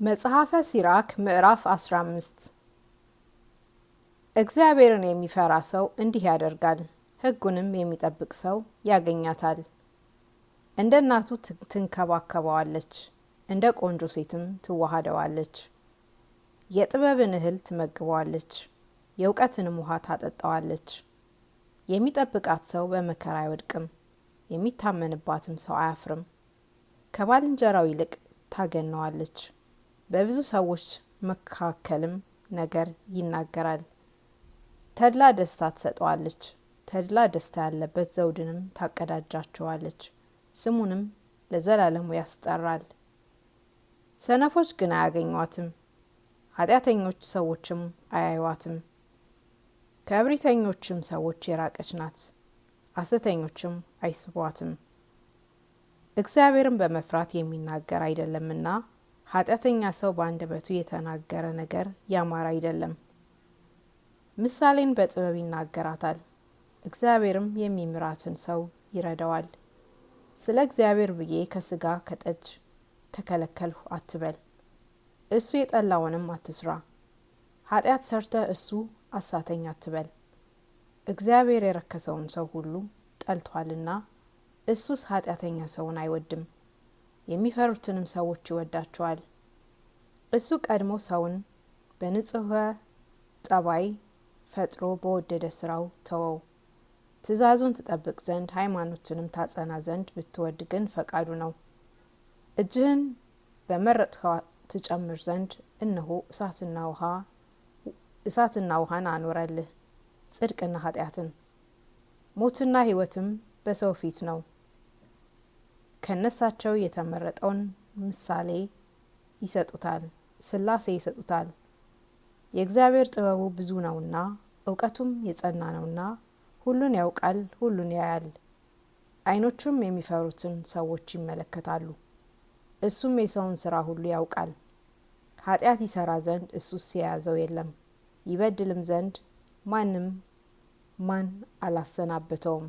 መጽሐፈ ሲራክ ምዕራፍ 15 እግዚአብሔርን የሚፈራ ሰው እንዲህ ያደርጋል፣ ሕጉንም የሚጠብቅ ሰው ያገኛታል። እንደ እናቱ ትንከባከበዋለች፣ እንደ ቆንጆ ሴትም ትዋሃደዋለች። የጥበብን እህል ትመግበዋለች፣ የእውቀትንም ውሃ ታጠጣዋለች። የሚጠብቃት ሰው በመከራ አይወድቅም፣ የሚታመንባትም ሰው አያፍርም። ከባልንጀራው ይልቅ ታገነዋለች፣ በብዙ ሰዎች መካከልም ነገር ይናገራል። ተድላ ደስታ ትሰጠዋለች፣ ተድላ ደስታ ያለበት ዘውድንም ታቀዳጃቸዋለች፣ ስሙንም ለዘላለሙ ያስጠራል። ሰነፎች ግን አያገኟትም፣ ኃጢአተኞች ሰዎችም አያዩዋትም። ከእብሪተኞችም ሰዎች የራቀች ናት፣ ሐሰተኞችም አይስቧትም። እግዚአብሔርን በመፍራት የሚናገር አይደለምና ኃጢአተኛ ሰው በአንደበቱ የተናገረ ነገር ያማረ አይደለም። ምሳሌን በጥበብ ይናገራታል፣ እግዚአብሔርም የሚምራትን ሰው ይረዳዋል። ስለ እግዚአብሔር ብዬ ከስጋ ከጠጅ ተከለከልሁ አትበል፣ እሱ የጠላውንም አትስራ። ኃጢአት ሰርተህ እሱ አሳተኝ አትበል፣ እግዚአብሔር የረከሰውን ሰው ሁሉ ጠልቷልና እሱስ ኃጢአተኛ ሰውን አይወድም። የሚፈሩትንም ሰዎች ይወዳቸዋል። እሱ ቀድሞ ሰውን በንጹሕ ጠባይ ፈጥሮ በወደደ ስራው ተወው። ትእዛዙን ትጠብቅ ዘንድ ሃይማኖትንም ታጸና ዘንድ ብትወድ ግን ፈቃዱ ነው። እጅህን በመረጥከው ትጨምር ዘንድ እነሆ እሳትና ውሃን አኖረልህ፣ ጽድቅና ኃጢአትን። ሞትና ሕይወትም በሰው ፊት ነው። ከነሳቸው የተመረጠውን ምሳሌ ይሰጡታል፣ ስላሴ ይሰጡታል። የእግዚአብሔር ጥበቡ ብዙ ነውና እውቀቱም የጸና ነውና ሁሉን ያውቃል፣ ሁሉን ያያል። ዓይኖቹም የሚፈሩትን ሰዎች ይመለከታሉ። እሱም የሰውን ስራ ሁሉ ያውቃል። ኃጢአት ይሰራ ዘንድ እሱስ የያዘው የለም፣ ይበድልም ዘንድ ማን አላሰናበተውም።